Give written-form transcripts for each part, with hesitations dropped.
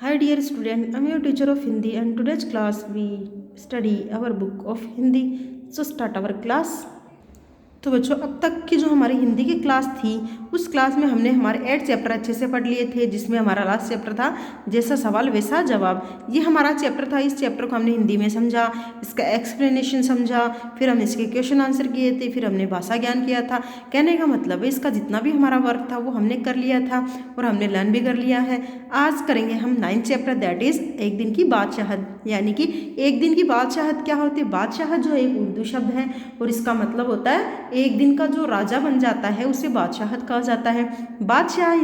Hi dear student, I'm your teacher of Hindi and today's class we study our book of Hindi. So start our class. तो बच्चों अब तक की जो हमारी हिंदी की क्लास थी उस क्लास में हमने हमारे 8 चैप्टर अच्छे से पढ़ लिए थे, जिसमें हमारा लास्ट चैप्टर था जैसा सवाल वैसा जवाब। ये हमारा चैप्टर था। इस चैप्टर को हमने हिंदी में समझा, इसका एक्सप्लेनेशन समझा, फिर हमने इसके क्वेश्चन आंसर किए थे, फिर हमने भाषा ज्ञान किया था। कहने का मतलब है इसका जितना भी हमारा वर्क था वो हमने कर लिया था और हमने लर्न भी कर लिया है। आज करेंगे हम 9th चैप्टर, दैट इज़ एक दिन की बादशाहत। यानी कि एक दिन की बादशाहत क्या होती है? बादशाहत जो एक उर्दू शब्द है और इसका मतलब होता है एक दिन का जो राजा बन जाता है उसे बादशाहत कहा जाता है। बादशाह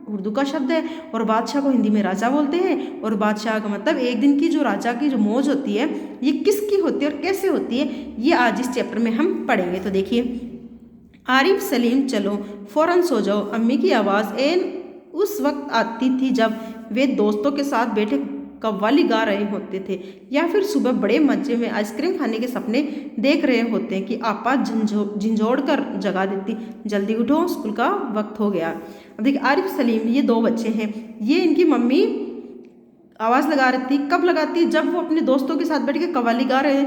उर्दू का शब्द है और बादशाह को हिंदी में राजा बोलते हैं। और बादशाह का मतलब एक दिन की जो राजा की जो मौज होती है ये किसकी होती है और कैसे होती है, ये आज इस चैप्टर में हम पढ़ेंगे। तो देखिए, आरिफ सलीम चलो फौरन सो जाओ, अम्मी की आवाज़ एन उस वक्त आती थी जब वे दोस्तों के साथ बैठे कव्वाली गा रहे होते थे या फिर सुबह बड़े मजे में आइसक्रीम खाने के सपने देख रहे होते हैं कि आपा झंझोड़ कर जगा देती, जल्दी उठो स्कूल का वक्त हो गया। अब देखिए, आरिफ सलीम ये दो बच्चे हैं। ये इनकी मम्मी आवाज़ लगा रही थी। कब लगाती? जब वो अपने दोस्तों के साथ बैठ के कव्वाली गा रहे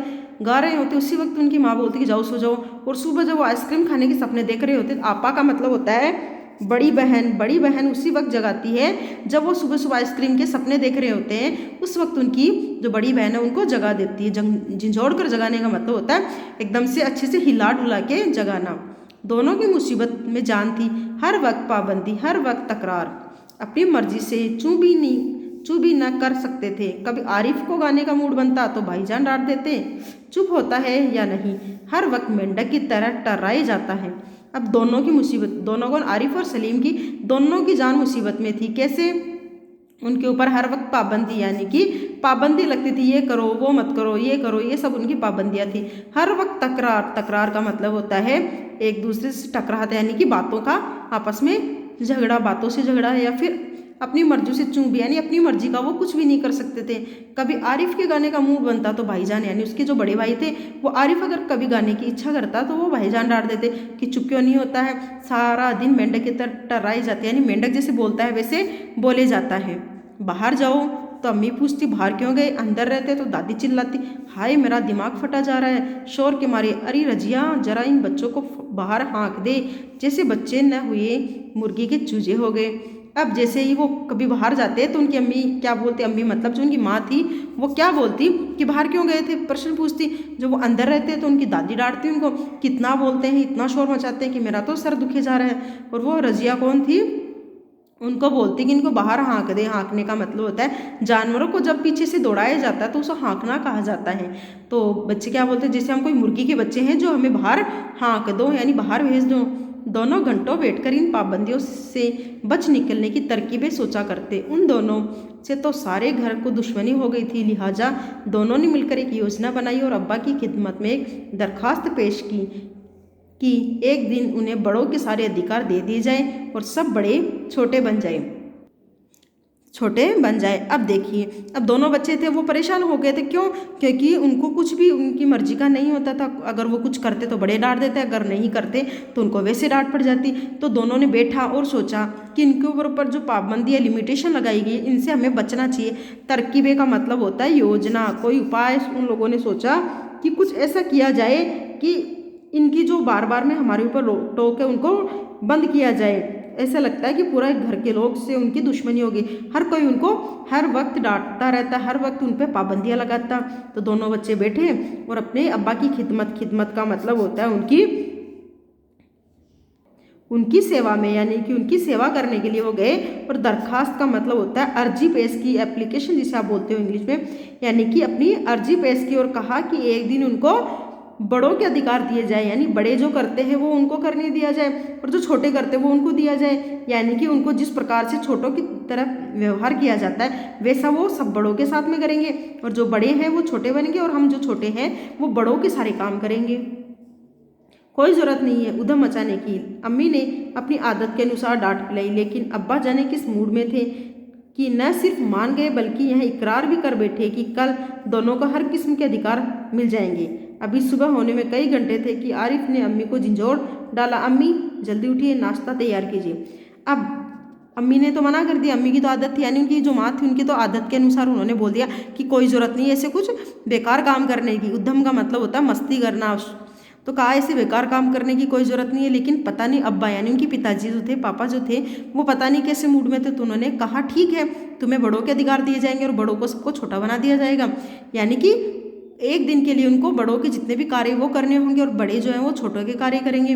होते, उसी वक्त उनकी माँ बोलती कि जाओ सो जाओ। और सुबह जब वो आइसक्रीम खाने के सपने देख रहे होते, आपा का मतलब होता है बड़ी बहन। बड़ी बहन उसी वक्त जगाती है जब वो सुबह सुबह आइसक्रीम के सपने देख रहे होते हैं। उस वक्त उनकी जो बड़ी बहन है उनको जगा देती है। झंझोड़ कर जगाने का मतलब होता है एकदम से अच्छे से हिला डुला के जगाना। दोनों की मुसीबत में जान थी, हर वक्त पाबंदी, हर वक्त तकरार, अपनी मर्जी से चू भी न कर सकते थे। कभी आरिफ को गाने का मूड बनता तो भाईजान डांट देते, चुप होता है या नहीं, हर वक्त मेंढक की तरह टर्राए जाता है। अब दोनों की मुसीबत, दोनों को, आरिफ और सलीम की, दोनों की जान मुसीबत में थी। कैसे? उनके ऊपर हर वक्त पाबंदी, यानी कि पाबंदी लगती थी, ये करो वो मत करो, ये करो, ये सब उनकी पाबंदियाँ थी। हर वक्त तकरार, तकरार का मतलब होता है एक दूसरे से टकराते, यानी कि बातों का आपस में झगड़ा, बातों से झगड़ा, या फिर अपनी मर्जी से चूं, यानी अपनी मर्जी का वो कुछ भी नहीं कर सकते थे। कभी आरिफ के गाने का मूड बनता तो भाईजान, यानी उसके जो बड़े भाई थे, वो आरिफ अगर कभी गाने की इच्छा करता तो वो भाईजान डांट देते कि चुप क्यों नहीं होता है, सारा दिन मेंढक की तरह टर्राई जाती है, यानी मेंढक जैसे बोलता है वैसे बोले जाता है। बाहर जाओ तो अम्मी पूछती बाहर क्यों गए, अंदर रहते तो दादी चिल्लाती हाय मेरा दिमाग फटा जा रहा है शोर के मारे, अरे रजिया जरा इन बच्चों को बाहर हाँक दे, जैसे बच्चे न हुए मुर्गी के चूजे हो गए। अब जैसे ही वो कभी बाहर जाते तो उनकी अम्मी क्या बोलती, अम्मी मतलब जो उनकी माँ थी वो क्या बोलती कि बाहर क्यों गए थे, प्रश्न पूछती। जब वो अंदर रहते तो उनकी दादी डांटती उनको, कितना बोलते हैं, इतना शोर मचाते हैं कि मेरा तो सर दुखे जा रहा है। और वो रजिया कौन थी, उनको बोलती कि इनको बाहर हाँक दे। हाँकने का मतलब होता है जानवरों को जब पीछे से दौड़ाया जाता है तो उसे हाँकना कहा जाता है। तो बच्चे क्या बोलते हैं, जैसे हम कोई मुर्गी के बच्चे हैं जो हमें बाहर हाँक दो, यानी बाहर भेज दो। दोनों घंटों बैठकर इन पाबंदियों से बच निकलने की तरकीबें सोचा करते। उन दोनों से तो सारे घर को दुश्मनी हो गई थी, लिहाजा दोनों ने मिलकर एक योजना बनाई और अब्बा की खिदमत में एक दरखास्त पेश की कि एक दिन उन्हें बड़ों के सारे अधिकार दे दिए जाए और सब बड़े छोटे बन जाए। अब देखिए, अब दोनों बच्चे थे वो परेशान हो गए थे। क्यों? क्योंकि उनको कुछ भी उनकी मर्जी का नहीं होता था। अगर वो कुछ करते तो बड़े डांट देते, अगर नहीं करते तो उनको वैसे डांट पड़ जाती। तो दोनों ने बैठा और सोचा कि इनके ऊपर जो पाबंदी या लिमिटेशन लगाई गई इनसे हमें बचना चाहिए। तरकीबे का मतलब होता है योजना, कोई उपाय। उन लोगों ने सोचा कि कुछ ऐसा किया जाए कि इनकी जो बार बार में हमारे ऊपर टोक है उनको बंद किया जाए। ऐसा लगता है कि पूरा घर के लोग से उनकी दुश्मनी होगी, हर कोई उनको हर वक्त डांटता रहता, हर वक्त उन पर पाबंदियाँ लगाता। तो दोनों बच्चे बैठे और अपने अब्बा की खिदमत का मतलब होता है उनकी सेवा में, यानी कि उनकी सेवा करने के लिए वो गए। और दरखास्त का मतलब होता है अर्जी पेश की, एप्लीकेशन जिसे आप बोलते हो इंग्लिश में, यानी कि अपनी अर्जी पेश की और कहा कि एक दिन उनको बड़ों के अधिकार दिए जाए, यानी बड़े जो करते हैं वो उनको करने दिया जाए और जो छोटे करते हैं वो उनको दिया जाए। यानी कि उनको जिस प्रकार से छोटों की तरह व्यवहार किया जाता है वैसा वो सब बड़ों के साथ में करेंगे, और जो बड़े हैं वो छोटे बनेंगे और हम जो छोटे हैं वो बड़ों के सारे काम करेंगे। कोई ज़रूरत नहीं है उधम मचाने की। अम्मी ने अपनी आदत के अनुसार डांट पिलाई, लेकिन अब्बा जाने किस मूड में थे कि न सिर्फ मान गए बल्कि यह इकरार भी कर बैठे कि कल दोनों को हर किस्म के अधिकार मिल जाएंगे। अभी सुबह होने में कई घंटे थे कि आरिफ ने अम्मी को झिंझोड़ डाला, अम्मी जल्दी उठिए नाश्ता तैयार कीजिए। अब अम्मी ने तो मना कर दिया, अम्मी की तो आदत थी, यानी उनकी जो माँ थी उनकी तो आदत के अनुसार उन्होंने बोल दिया कि कोई ज़रूरत नहीं है ऐसे कुछ बेकार काम करने की। उद्यम का मतलब होता है मस्ती करना, तो कहा ऐसे बेकार काम करने की कोई ज़रूरत नहीं है। लेकिन पता नहीं अब्बा यानी उनके पिताजी जो थे, पापा जो थे, वो पता नहीं कैसे मूड में थे, तो उन्होंने कहा ठीक है, तुम्हें बड़ों के अधिकार दिए जाएंगे और बड़ों को सबको छोटा बना दिया जाएगा। यानी कि एक दिन के लिए उनको बड़ों के जितने भी कार्य वो करने होंगे और बड़े जो हैं वो छोटों के कार्य करेंगे।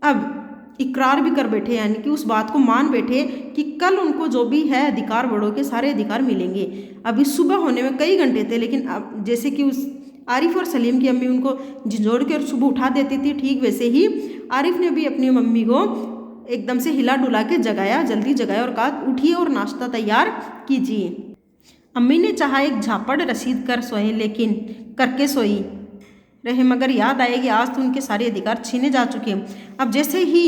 अब इकरार भी कर बैठे, यानी कि उस बात को मान बैठे कि कल उनको जो भी है अधिकार, बड़ों के सारे अधिकार मिलेंगे। अभी सुबह होने में कई घंटे थे, लेकिन अब जैसे कि उस आरिफ और सलीम की अम्मी उनको झिझोड़ कर सुबह उठा देती थी, ठीक वैसे ही आरिफ ने भी अपनी मम्मी को एकदम से हिला डुला के जगाया, जल्दी जगाया और कहा उठिए और नाश्ता तैयार कीजिए। अम्मी ने चाहा एक झापड़ रसीद कर सोए, लेकिन करके सोई रहे, मगर याद आएगी आज तो उनके सारे अधिकार छीने जा चुके हैं। अब जैसे ही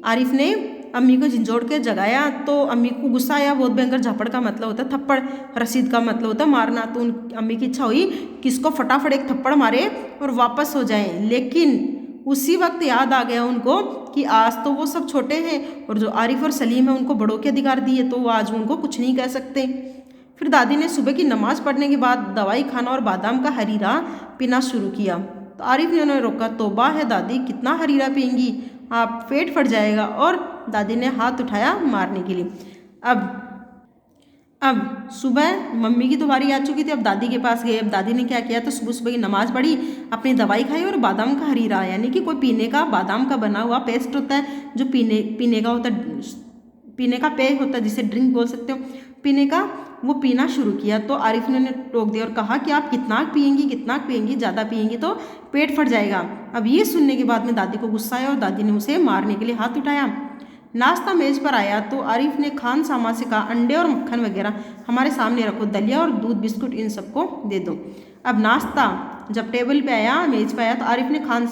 आरिफ ने अम्मी को झिझोड़ के जगाया तो अम्मी को गुस्सा आया बहुत भयंकर। झापड़ का मतलब होता है थप्पड़, रसीद का मतलब होता है मारना। तो अम्मी की इच्छा हुई कि इसको फटाफट एक थप्पड़ मारे और वापस हो जाए, लेकिन उसी वक्त याद आ गया उनको कि आज तो वो सब छोटे हैं और जो आरिफ और सलीम है उनको बड़ों के अधिकार दिए, तो वो आज उनको कुछ नहीं कह सकते। फिर दादी ने सुबह की नमाज पढ़ने के बाद दवाई खाना और बादाम का हरीरा पीना शुरू किया। तो आरिफ ने उन्हें रोका, तौबा है दादी, कितना हरीरा पिएंगी, आप पेट फट जाएगा। और दादी ने हाथ उठाया मारने के लिए। अब सुबह मम्मी की तो बारी आ चुकी थी, अब दादी के पास गए। अब दादी ने क्या किया, तो सुबह सुबह की नमाज पढ़ी, अपनी दवाई खाई और बादाम का हरीरा, यानी कि कोई पीने का बादाम का बना हुआ पेस्ट होता है जो पीने का होता है, पीने का पेय होता है जिसे ड्रिंक बोल सकते हो, पीने का, वो पीना शुरू किया। तो आरिफ ने टोक दिया और कहा कि आप कितना पिएंगी, ज़्यादा पिएंगी तो पेट फट जाएगा। अब ये सुनने के बाद में दादी को गुस्सा आया और दादी ने उसे मारने के लिए हाथ उठाया। नाश्ता मेज पर आया तो आरिफ ने खान सामा से कहा अंडे और मक्खन वगैरह हमारे सामने रखो, दलिया और दूध बिस्कुट इन सबको दे दो। अब नाश्ता जब टेबल पे आया, मेज पे आया, तो आरिफ ने खान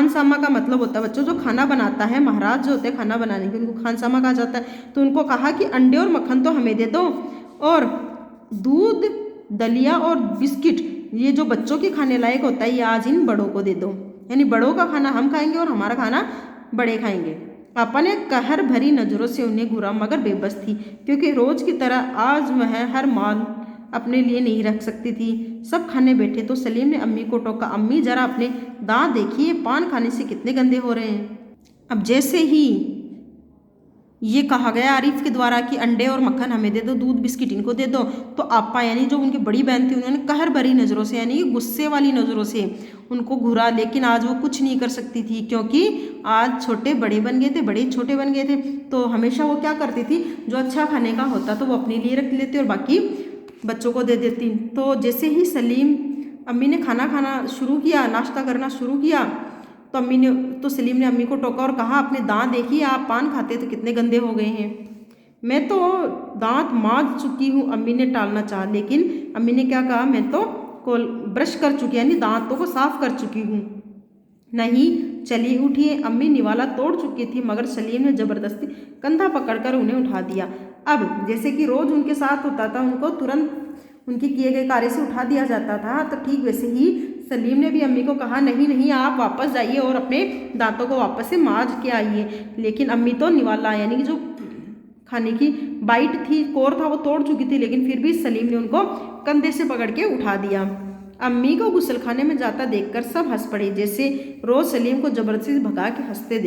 सामा का मतलब होता है बच्चों जो खाना बनाता है, महाराज जो होते हैं खाना बनाने के, उनको खान सामा कहा जाता है। तो उनको कहा कि अंडे और मक्खन तो हमें दे दो और दूध, दलिया और बिस्किट ये जो बच्चों के खाने लायक होता है ये आज इन बड़ों को दे दो, यानी बड़ों का खाना हम खाएंगे और हमारा खाना बड़े खाएंगे। पापा ने कहर भरी नज़रों से उन्हें घूरा, मगर बेबस थी, क्योंकि रोज की तरह आज वह हर माल अपने लिए नहीं रख सकती थी। सब खाने बैठे तो सलीम ने अम्मी को टोका, अम्मी जरा अपने दांत देखिए, पान खाने से कितने गंदे हो रहे हैं। अब जैसे ही ये कहा गया आरिफ के द्वारा कि अंडे और मक्खन हमें दे दो, दूध बिस्किट इनको दे दो, तो आपा यानी जो उनकी बड़ी बहन थी उन्होंने कहर भरी नज़रों से यानी गुस्से वाली नज़रों से उनको घूरा। लेकिन आज वो कुछ नहीं कर सकती थी, क्योंकि आज छोटे बड़े बन गए थे, बड़े छोटे बन गए थे। तो हमेशा वो क्या करती थी, जो अच्छा खाने का होता तो वो अपने लिए रख लेती और बाकी बच्चों को दे देती। तो जैसे ही अम्मी ने खाना खाना शुरू किया, नाश्ता करना शुरू किया, तो सलीम ने अम्मी को टोका और कहा अपने दांत देखिए, आप पान खाते तो कितने गंदे हो गए हैं। मैं तो दांत मांज चुकी हूँ, अम्मी ने टालना चाहा, लेकिन अम्मी ने क्या कहा, मैं तो ब्रश कर चुकी, यानी दांतों को साफ कर चुकी हूँ। नहीं, चलिए उठिए। अम्मी निवाला तोड़ चुकी थी, मगर सलीम ने जबरदस्ती कंधा पकड़कर उन्हें उठा दिया। अब जैसे कि रोज उनके साथ होता था, उनको तुरंत उनके किए गए कार्य से उठा दिया जाता था, तो ठीक वैसे ही सलीम ने भी अम्मी को कहा नहीं आप वापस जाइए और अपने दांतों को वापस से मांज के आइए। लेकिन अम्मी तो निवाला यानी कि जो खाने की बाइट थी, कोर था, वो तोड़ चुकी थी, लेकिन फिर भी सलीम ने उनको कंधे से पकड़ के उठा दिया। अम्मी को गुसलखाने में जाता देखकर सब हंस पड़े, जैसे रोज सलीम को जबरदस्ती भगा के हंसते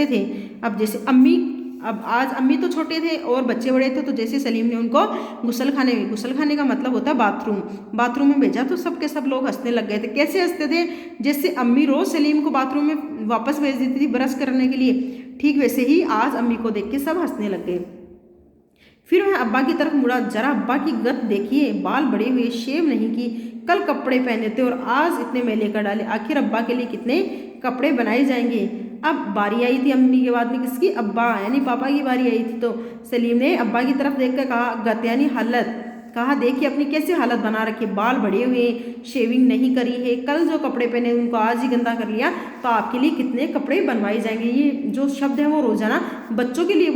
थे। अब जैसे अब आज अम्मी तो छोटे थे और बच्चे बड़े थे, तो जैसे सलीम ने उनको गुसलखाने का मतलब होता है बाथरूम में भेजा, तो सब के सब लोग हंसने लग गए थे। कैसे हंसते थे, जैसे अम्मी रोज सलीम को बाथरूम में वापस भेज देती थी ब्रश करने के लिए, ठीक वैसे ही आज अम्मी को देख के सब हंसने लग गए। फिर वह अब्बा की तरफ मुड़ा, जरा अब्बा की गत देखिए, बाल बड़े हुए, शेव नहीं की, कल कपड़े पहने थे और आज इतने मैले कर डाले, आखिर अब्बा के लिए कितने कपड़े बनाए जाएंगे। अब बारी आई थी अम्मी के बाद में किसकी, अब्बा यानी पापा की बारी आई थी। तो सलीम ने अब्बा की तरफ देखकर कहा, गत यानी हालत, कहा देखिए अपनी कैसे हालत बना रखी, बाल बड़े हुए, शेविंग नहीं करी है, कल जो कपड़े पहने उनको आज ही गंदा कर लिया, तो आपके लिए कितने कपड़े बनवाए जाएंगे। ये जो शब्द है वो रोजाना बच्चों के लिए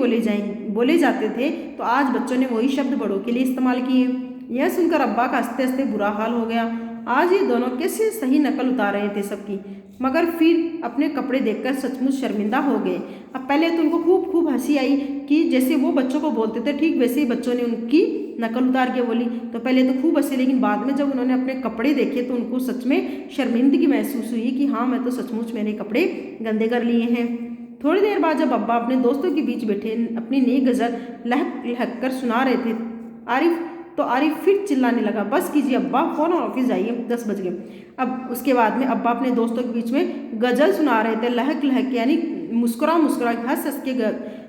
बोले जाते थे, तो आज बच्चों ने वही शब्द बड़ों के लिए इस्तेमाल किए। यह सुनकर अब्बा का हंसते हंसते बुरा हाल हो गया। आज ये दोनों कैसे सही नकल उतार रहे थे सबकी, मगर फिर अपने कपड़े देखकर सचमुच शर्मिंदा हो गए। अब पहले तो उनको खूब खूब हंसी आई कि जैसे वो बच्चों को बोलते थे ठीक वैसे ही बच्चों ने उनकी नकल उतार के बोली। तो पहले तो खूब हंसे, लेकिन बाद में जब उन्होंने अपने कपड़े देखे तो उनको सच में शर्मिंदगी महसूस हुई कि हाँ, मैं तो सचमुच मैंने कपड़े गंदे कर लिए हैं। थोड़ी देर बाद जब अब्बा अपने दोस्तों के बीच बैठे अपनी नई गज़ल लहक लहक कर सुना रहे थे आरिफ फिर चिल्लाने लगा, बस कीजिए अब्बा, फ़ौरन ऑफिस जाइए, 10 बज गए। अब उसके बाद में अब्बा अपने दोस्तों के बीच में गज़ल सुना रहे थे, लहक लहक यानी मुस्कुरा मुस्कुरा हंस हंस के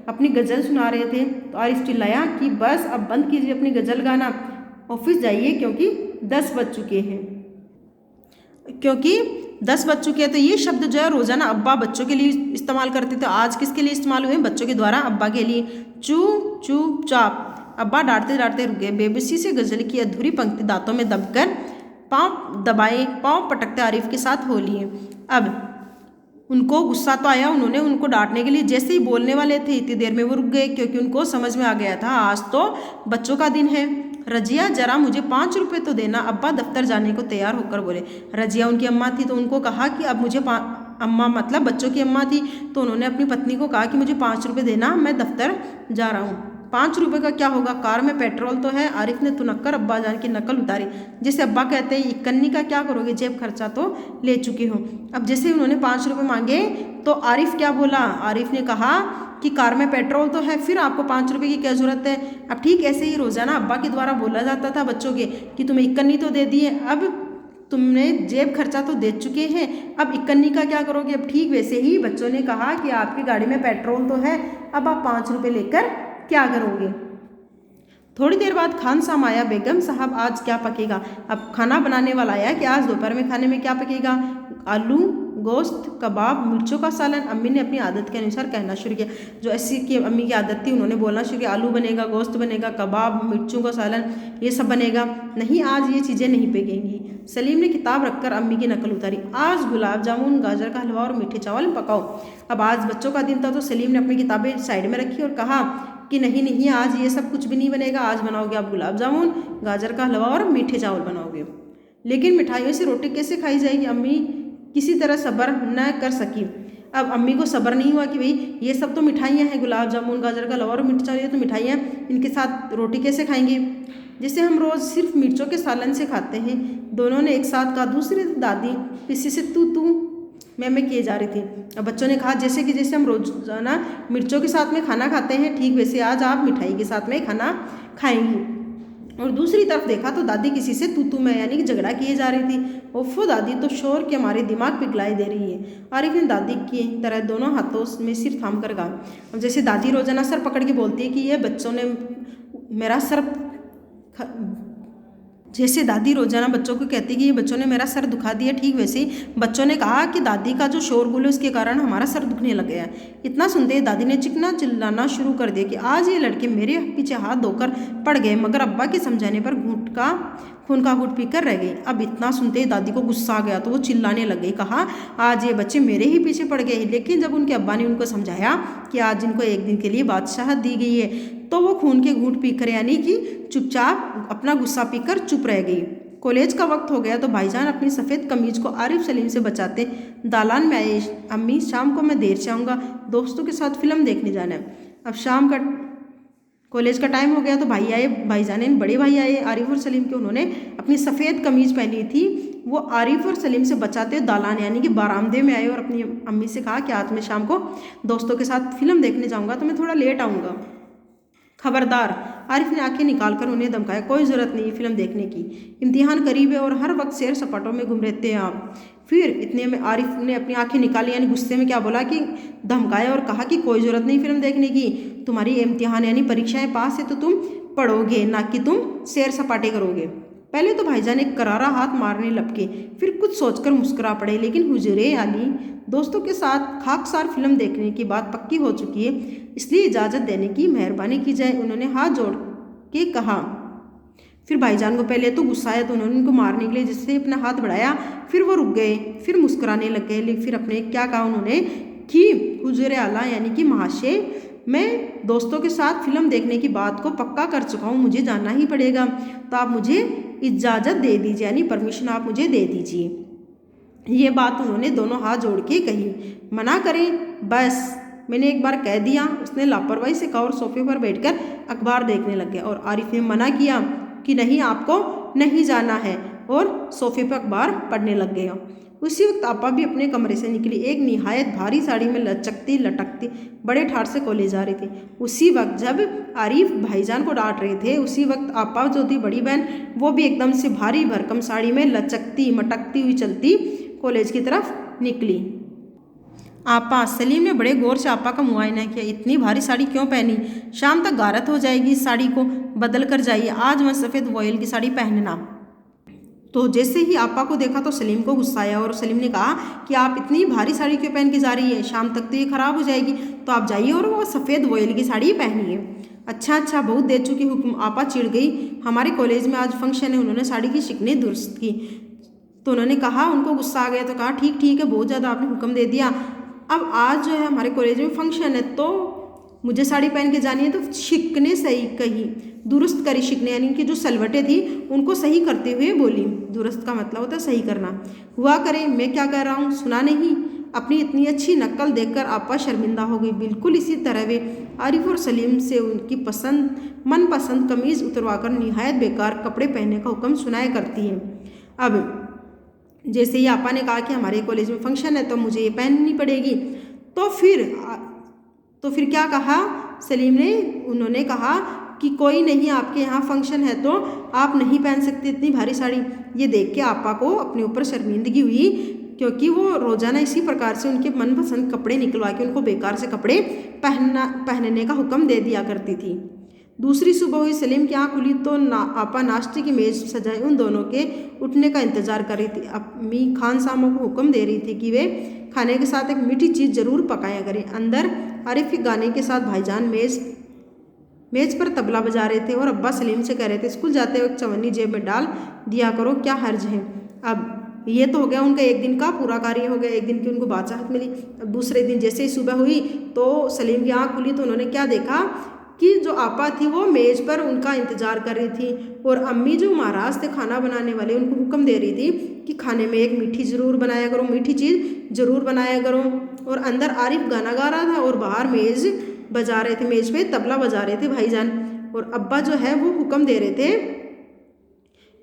अपनी गज़ल सुना रहे थे। तो आरिफ चिल्लाया कि बस अब बंद कीजिए अपनी गज़ल गाना, ऑफिस जाइए क्योंकि 10 बज चुके हैं। तो ये शब्द जो है रोज़ाना अब्बा बच्चों के लिए इस्तेमाल करते थे। आज किसके लिए इस्तेमाल हुए? बच्चों के द्वारा अब्बा के लिए। चुपचाप। अब्बा डांटते डांटते रुक गए। बेबसी से गज़ल की अधूरी पंक्ति दांतों में दबकर पाँव दबाए, पाँव पटकते आरिफ के साथ हो लिए। अब उनको गुस्सा तो आया, उन्होंने उनको डांटने के लिए जैसे ही बोलने वाले थे इतनी देर में वो रुक गए, क्योंकि उनको समझ में आ गया था आज तो बच्चों का दिन है। रजिया, जरा मुझे 5 रुपये तो देना, अब्बा दफ्तर जाने को तैयार होकर बोले। रजिया उनकी अम्मा थी, तो उनको कहा कि अब मुझे अम्मा मतलब बच्चों की अम्मा थी, तो उन्होंने अपनी पत्नी को कहा कि मुझे 5 रुपये देना, मैं दफ्तर जा रहा हूँ। 5 रुपये का क्या होगा, कार में पेट्रोल तो है। आरिफ ने तुनक्कर अब्बा जान की नकल उतारी। जैसे अब्बा कहते हैं इकन्नी का क्या करोगे, जेब खर्चा तो ले चुकी हो। अब जैसे उन्होंने 5 रुपये मांगे तो आरिफ क्या बोला, आरिफ ने कहा कि कार में पेट्रोल तो है, फिर आपको 5 रुपये की क्या ज़रूरत है। अब ठीक ऐसे ही रोज़ाना अब्बा के द्वारा बोला जाता था बच्चों के कि तुम्हें इकन्नी तो दे दी है, अब तुमने जेब खर्चा तो दे चुके हैं, अब इकन्नी का क्या करोगे। अब ठीक वैसे ही बच्चों ने कहा कि आपकी गाड़ी में पेट्रोल तो है, अब आप 5 रुपये लेकर क्या करोगे। थोड़ी देर बाद खान साहब आया। बेगम साहब आज क्या पकेगा। अब खाना बनाने वाला आया कि आज दोपहर में खाने में क्या पकेगा। आलू, गोश्त, कबाब, मिर्चों का सालन। अम्मी ने अपनी आदत के अनुसार कहना शुरू किया, जो ऐसी की अम्मी की आदत थी, उन्होंने बोलना शुरू किया, आलू बनेगा, गोश्त बनेगा, कबाब, मिर्चों का सालन, ये सब बनेगा। नहीं, आज ये चीज़ें नहीं पकेंगी। सलीम ने किताब रखकर अम्मी की नकल उतारी। आज गुलाब जामुन, गाजर का हलवा और मीठे चावल पकाओ। अब आज बच्चों का दिन था, तो सलीम ने अपनी किताबें साइड में रखी और कहा कि नहीं, आज ये सब कुछ भी नहीं बनेगा, आज बनाओगे आप गुलाब जामुन, गाजर का हलवा और मीठे चावल बनाओगे। लेकिन मिठाइयों से रोटी कैसे खाई जाएगी। अम्मी किसी तरह सब्र न कर सकी। अब अम्मी को सब्र नहीं हुआ कि भाई ये सब तो मिठाइयाँ हैं, गुलाब जामुन, गाजर का हलवा और मीठे चावल, ये तो मिठाइयाँ, इनके साथ रोटी कैसे खाएंगे। जैसे हम रोज़ सिर्फ मिर्चों के सालन से खाते हैं। दोनों ने एक साथ कहा। दूसरी दादी किसी से तू मैं किए जा रही थी। अब बच्चों ने कहा जैसे हम रोज़ाना मिर्चों के साथ में खाना खाते हैं, ठीक वैसे आज आप मिठाई के साथ में खाना खाएंगी। और दूसरी तरफ देखा तो दादी किसी से तू मैं यानी कि झगड़ा किए जा रही थी। ओफो दादी तो शोर के हमारे दिमाग पिघलाई दे रही है। आरिफ ने दादी की तरह दोनों हाथों में सिर थाम कर कहा। अब जैसे दादी रोज़ाना सर पकड़ के बोलती है कि ये बच्चों ने मेरा सर, जैसे दादी रोज़ाना बच्चों को कहती है कि ये बच्चों ने मेरा सर दुखा दिया, ठीक वैसे ही बच्चों ने कहा कि दादी का जो शोरगुल है उसके कारण हमारा सर दुखने लग गया है। इतना सुनते ही दादी ने चिल्लाना शुरू कर दिया कि आज ये लड़के मेरे पीछे हाथ धोकर पड़ गए, मगर अब्बा के समझाने पर खून का घूंट पीकर रह गई। अब इतना सुनते ही दादी को गुस्सा आ गया, तो वो चिल्लाने लग गई, कहा आज ये बच्चे मेरे ही पीछे पड़ गए। लेकिन जब उनके अब्बा ने उनको समझाया कि आज इनको एक दिन के लिए बादशाहत दी गई है, तो वो खून के घूंट पीकर यानी कि चुपचाप अपना गुस्सा पीकर चुप रह गई। कॉलेज का वक्त हो गया तो भाईजान अपनी सफ़ेद कमीज को आरिफ सलीम से बचाते दालान में आए। अम्मी शाम को मैं देर से आऊँगा, दोस्तों के साथ फिल्म देखने जाना है। अब शाम का कॉलेज का टाइम हो गया तो भाई आए, भाईजान बड़े भाई आए आरिफ और सलीम के। उन्होंने अपनी सफ़ेद कमीज पहनी थी। वो आरिफ और सलीम से बचाते दालान यानी कि बारामदे में आए और अपनी अम्मी से कहा कि आज मैं शाम को दोस्तों के साथ फिल्म देखने जाऊँगा, तो मैं थोड़ा लेट आऊँगा। खबरदार, आरिफ ने आंखें निकालकर उन्हें धमकाया, कोई ज़रूरत नहीं फिल्म देखने की, इम्तिहान करीब है और हर वक्त सैर सपाटों में घूम रहते हैं आप। फिर इतने में आरिफ ने अपनी आंखें निकाली यानी गुस्से में क्या बोला कि धमकाया और कहा कि कोई ज़रूरत नहीं फिल्म देखने की, तुम्हारी इम्तिहान यानी परीक्षाएं पास है तो तुम पढ़ोगे, ना कि तुम सैर सपाटे करोगे। पहले तो भाईजान एक करारा हाथ मारने लपके, फिर कुछ सोचकर मुस्कुरा पड़े। लेकिन हुजूरे आली दोस्तों के साथ खाकसार फिल्म देखने की बात पक्की हो चुकी है, इसलिए इजाज़त देने की मेहरबानी की जाए, उन्होंने हाथ जोड़ के कहा। फिर भाईजान को पहले तो गुस्सा आया तो उन्होंने उनको मारने के लिए जिससे अपना हाथ बढ़ाया, फिर वो रुक गए, फिर मुस्कुराने लग गए। लेकिन फिर अपने क्या कहा उन्होंने कि हुजूरे आला यानी कि महाशय, मैं दोस्तों के साथ फिल्म देखने की बात को पक्का कर चुका हूँ, मुझे जाना ही पड़ेगा, तो आप मुझे इजाज़त दे दीजिए, यानी परमिशन आप मुझे दे दीजिए। ये बात उन्होंने दोनों हाथ जोड़ के कही। मना करें, बस मैंने एक बार कह दिया, उसने लापरवाही से कहा और सोफे पर बैठकर अखबार देखने लग गया। और आरिफ ने मना किया कि नहीं, आपको नहीं जाना है, और सोफे पर अखबार पढ़ने लग गया। उसी वक्त आपा भी अपने कमरे से निकली। एक निहायत भारी साड़ी में लचकती लटकती बड़े ठाठ से कॉलेज जा रही थी। उसी वक्त जब आरिफ भाईजान को डांट रहे थे, उसी वक्त आपा जो थी बड़ी बहन, वो भी एकदम से भारी भरकम साड़ी में लचकती मटकती हुई चलती कॉलेज की तरफ निकली। आपा, सलीम ने बड़े गौर से आपा का मुआयना किया। इतनी भारी साड़ी क्यों पहनी? शाम तक गारत हो जाएगी, इस साड़ी को बदल कर जाइए, आज वह सफ़ेद वॉयल की साड़ी पहनना। तो जैसे ही आपा को देखा तो सलीम को गुस्सा आया और सलीम ने कहा कि आप इतनी भारी साड़ी क्यों पहन के जा रही है, शाम तक तो ये ख़राब हो जाएगी, तो आप जाइए और वो सफ़ेद वॉयल की साड़ी पहनिए। अच्छा, बहुत देर चुकी हुक्म। आपा चिढ़ गई। हमारे कॉलेज में आज फंक्शन है, उन्होंने साड़ी की शिकनें दुरुस्त की। तो उन्होंने कहा, उनको गुस्सा आ गया तो कहा ठीक है, बहुत ज़्यादा आपने हुक्म दे दिया, अब आज जो है हमारे कॉलेज में फंक्शन है तो मुझे साड़ी पहन के जानी है। तो शिकने सही कही, दुरुस्त करी शिकने, यानी कि जो सलवटें थी उनको सही करते हुए बोली। दुरुस्त का मतलब होता है सही करना। हुआ करे, मैं क्या कह रहा हूँ, सुना नहीं? अपनी इतनी अच्छी नकल देखकर आपा शर्मिंदा हो गई। बिल्कुल इसी तरह वे आरिफ और सलीम से उनकी मनपसंद कमीज़ उतरवाकर निहायत बेकार कपड़े पहनने का हुक्म सुनाया करती है। अब जैसे ही आपा ने कहा कि हमारे कॉलेज में फंक्शन है तो मुझे ये पहननी पड़ेगी, तो फिर क्या कहा सलीम ने? उन्होंने कहा कि कोई नहीं, आपके यहाँ फंक्शन है तो आप नहीं पहन सकते इतनी भारी साड़ी। ये देख के आपा को अपने ऊपर शर्मिंदगी हुई, क्योंकि वो रोज़ाना इसी प्रकार से उनके मनपसंद कपड़े निकलवा के उनको बेकार से कपड़े पहनने का हुक्म दे दिया करती थी। दूसरी सुबह हुई, सलीम की आँख खुली तो आपा नाश्ते की मेज़ सजाए उन दोनों के उठने का इंतजार कर रही थी। अम्मी खान सामों को हुक्म दे रही थी कि वे खाने के साथ एक मीठी चीज़ जरूर पकाया करें। अंदर आरिफ के गाने के साथ भाईजान मेज़ पर तबला बजा रहे थे और अब्बा सलीम से कह रहे थे, स्कूल जाते वक्त चवन्नी जेब में डाल दिया करो, क्या हर्ज है। अब ये तो हो गया उनका एक दिन का पूरा कार्य हो गया, एक दिन की उनको बादशाहत मिली। अब दूसरे दिन जैसे ही सुबह हुई तो सलीम की आँख खुली तो उन्होंने क्या देखा कि जो आपा थी वो मेज़ पर उनका इंतज़ार कर रही थी और अम्मी जो महाराज थे खाना बनाने वाले उनको हुक्म दे रही थी कि खाने में एक मीठी ज़रूर बनाया करो, मीठी चीज़ ज़रूर बनाया करो। और अंदर आरिफ गाना गा रहा था और बाहर मेज़ बजा रहे थे, मेज़ पे तबला बजा रहे थे भाईजान। और अब्बा जो है वो हुक्म दे रहे थे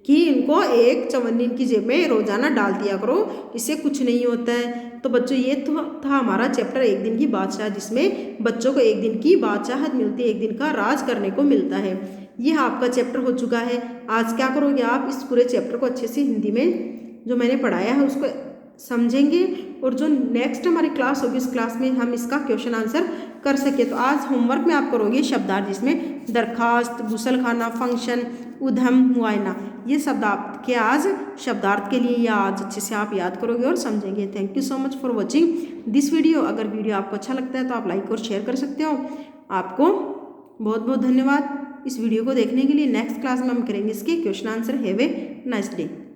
कि इनको एक चवन्नी की जेब में रोज़ाना डाल दिया करो, इससे कुछ नहीं होता है। तो बच्चों ये तो था हमारा चैप्टर एक दिन की बादशाह, जिसमें बच्चों को एक दिन की बादशाहत मिलती है, एक दिन का राज करने को मिलता है। यह आपका चैप्टर हो चुका है। आज क्या करोगे आप, इस पूरे चैप्टर को अच्छे से हिंदी में जो मैंने पढ़ाया है उसको समझेंगे और जो नेक्स्ट हमारी क्लास होगी उस क्लास में हम इसका क्वेश्चन आंसर कर सके। तो आज होमवर्क में आप करोगे शब्दार्थ, जिसमें दरखास्त, गुसल खाना, फंक्शन, उधम, मुआयना, ये शब्द आपके आज शब्दार्थ के लिए या आज अच्छे से आप याद करोगे और समझेंगे। Thank you so much for watching this video. अगर वीडियो आपको अच्छा लगता है तो आप लाइक और शेयर कर सकते हो। आपको बहुत बहुत धन्यवाद इस वीडियो को देखने के लिए। नेक्स्ट क्लास में हम करेंगे इसके question answer. Have a nice day.